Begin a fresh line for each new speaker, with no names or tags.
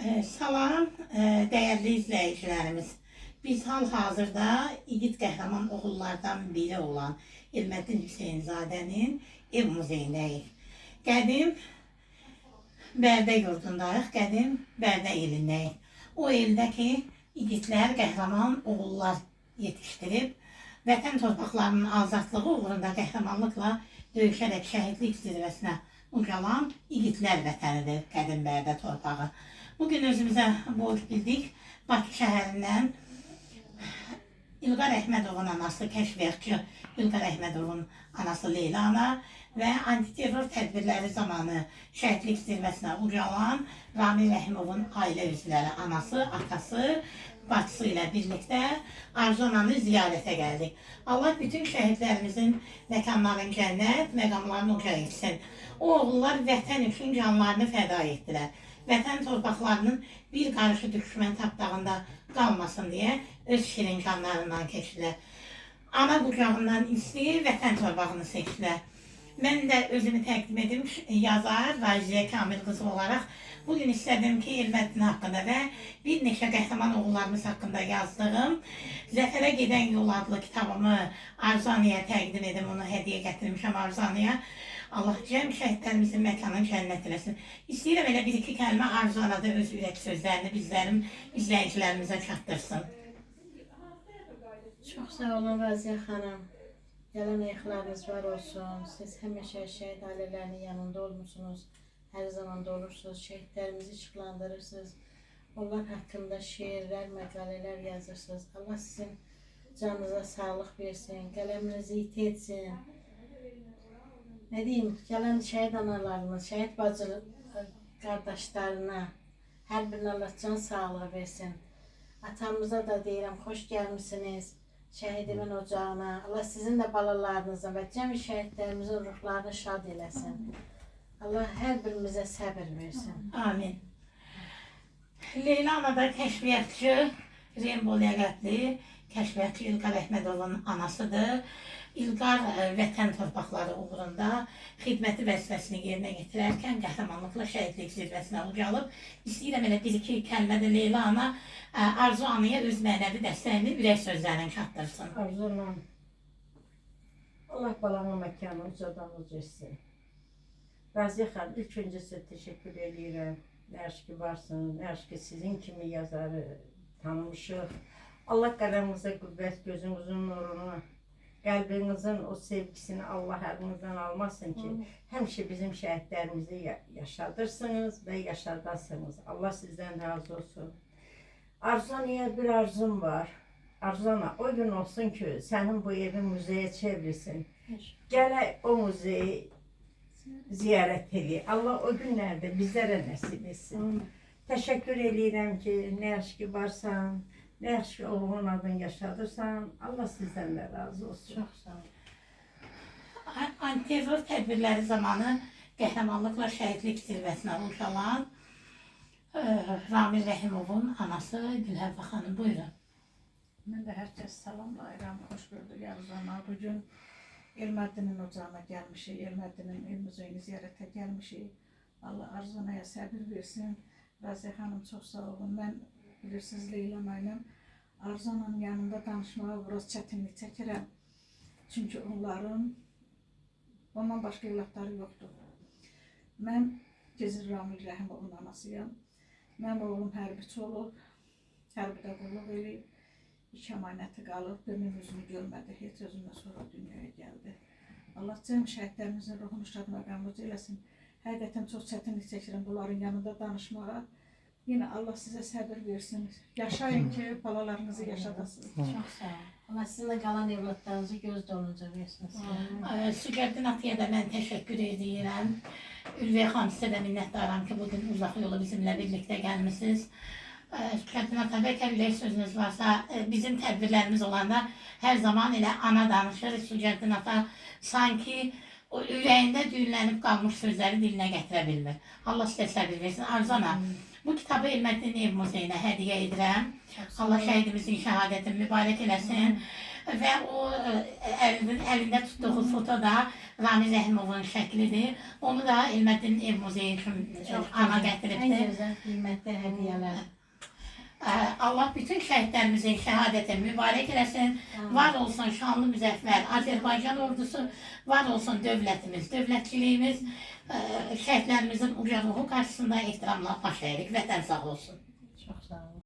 Salam, değerli izleyicilerimiz. Biz hal-hazırda İgid qəhrəman oğullardan biri olan İlməddin Hüseynzadənin ev muzeyindəyik. Qədim Bərdə yurdundayıq, qədim Bərdə elindəyik. O eldə ki, igidlər, qəhrəman oğullar yetişdirib, vətən torpaqlarının azadlığı uğrunda qəhrəmanlıqla döyüşərək şəhidlik zirvəsinə ucalan igidlər vətənidir qədim Bərdə torpağı. Bugün özümüzə borc bildik. Bakı şəhərindən İlqar Əhmədovun anası, kəşfiyyatçı İlqar Əhmədovun anası Leyla ana və antiterror tədbirləri zamanı şəhidlik zirvəsinə ucalan Ramil Rəhimovun ailə üzvləri, anası, atası, bacısı ilə birlikdə Arzu ananı ziyarətə gəldik. Allah bütün şəhidlərimizin məkanların cənnət, məqamlarını uca etsin. O oğullar vətən üçün canlarını fəda etdilər. Vətən torpaqlarının bir qarışı düşmən tapdağında qalmasın deyə öz şirin canlarından keçdilər. Ana qucağından istəyir, vətən torpağını seçdilər. Mən də özümü təqdim edim, yazar Raziyə Kamil qızı olaraq bugün istədim ki, İlməddin haqqında və bir neçə qəhrəman oğullarımız haqqında yazdığım Zəfərə gedən yol adlı kitabımı Arzaniyə təqdim edim, onu hədiyyə gətirmişəm Arzaniyə. Allah cəm şəhidlərimizin məkanını cənnət eləsin. İstəyirəm elə bir-iki kəlmə Arzu anada öz ürək sözlərini bizlərin izləyicilərimizə çatdırsın.
Çox sağ olun Raziyə xanım. Gələn ayıqlarınız var olsun. Siz həmişə şəhid ailələrinin yanında olmuşsunuz. Hər zaman da olursunuz. Şəhidlərimizi işıqlandırırsınız. Onlar haqqında şeirlər, məqalələr yazırsınız. Allah sizin canınıza sağlıq versin. Qələminizi iti etsin. Ne diyeyim, gələn şəhid analarımız, şəhid bacı qardaşlarına hər birine Allah can sağlığı versin. Atamıza da deyirəm, xoş gəlmişsiniz şəhidimin ocağına. Allah sizin də balalarınıza və cəmi şəhidlərimizin ruhlarını şad eləsin. Allah hər birimizə səbir versin.
Amin. Leyla ana da kəşfiyyatçı, Rembo ləqəbli kəşfiyyatçı İlqar Əhmədovun anasıdır. İlqar vətən torpaqları uğrunda xidməti vəzifəsini yerinə getirərkən qəhrəmanlıqla şəhidlik zirvəsinə ucalıb. İstəyirəm elə bir-iki kəlmə də Leyla ana Arzu anaya öz mənəvi dəstəyini, ürək sözlərini çatdırsın.
Arzu anam, Allah balama məkanı ucadan uc etsin. Raziyə xanım, ilk öncəsi təşəkkür edirəm. Nəş ki varsın, nəş ki sizin kimi yazarı tanımışıq. Allah qələminizə qüvvət, gözünüzün nurunu, qəlbinizin o sevgisini Allah əlinizdən almasın ki, həmişə bizim şəhidlərimizi yaşadırsınız və yaşadasınız. Allah sizdən razı olsun. Arzaniyə bir arzum var. Arzana, o gün olsun ki, sənin bu evin müzeyə çevrilsin. Gələk o muzeyi ziyarət edək. Allah o günlərdə bizlərə nəsib etsin. Təşəkkür edirəm ki, nə yaxşı ki varsan, nə yaxşı ki oğlunun adını yaşadırsan, Allah sizdən də razı olsun.
Çox sağ olun.
Antiterror tədbirləri zamanı qəhrəmanlıqla şəhidlik zirvəsinə ucalan Ramil Rəhimovun anası Gülhəvva xanım, buyurun.
Mən də hər kəs salamlayıram, xoş gördük Arzana. Bugün İlməddinin ocağına gəlmişik, İlməddinin ev muzeyini ziyarətə gəlmişik. Allah Arzanaya səbir versin. Raziyə xanım çox sağ olun. Mən bilirsiniz Leyla ilə Arzanın yanında danışmağa biraz çətinlik çəkirəm. Çünki ondan başqa evlatları yoxdur. Mən Gizir Ramil Rəhimovun anasıyam. Mənim oğlum hərbiçi olub, hərbidə qulluq eləyib. İki əmanəti qalıb, birinin üzünü görmədi, heç özündən sonra dünyaya gəldi. Allah cəm şəhidlərimizin ruhunu şad məqamımız eləsin. Həqiqətən çox çətinlik çəkirəm bunların yanında danışmağa. Yine Allah sizə səbir versin. Yaşayın ki, balalarınızı yaşadasınız.
Çox sağ olun. Allah sizin də qalan evlatlarınızı göz donuca versin.
Sügərdin atıya da mən təşəkkür edirəm. Ülviyə xanım, sizə də minnətdaram ki, bugün uzaq yolu bizimlə birlikdə gəlmişsiniz. Sügərdin ata, bəlkə ürək sözünüz varsa, bizim tədbirlərimiz olanda hər zaman elə ana danışır. Sügərdin ata sanki o ürəyində düyünlənib qalmış sözləri dilinə gətirə bilmir. Allah sizə səbir versin. Arzana, bu kitabı Elməddin Ev Muzeyinə hədiyyə edirəm. Allah şəhidimizin şəhadətini mübarək eləsin. Və o əlində tutduğu foto da Ramil Rəhimovun şəklidir. Onu da Elməddin Ev Muzeyi üçün ana
Ən
gətiribdir.
gözəl, qiymətli hədiyyələr.
Allah bütün şəhidlərimizin şəhadətini mübarək eləsin. Var olsun şanlı müzəffər Azərbaycan ordusu, var olsun dövlətimiz, dövlətçiliyimiz, şəhidlərimizin uca ruhu qarşısında ehtiramla baş əyirik. Vətən sağ olsun.
Çox sağ olun.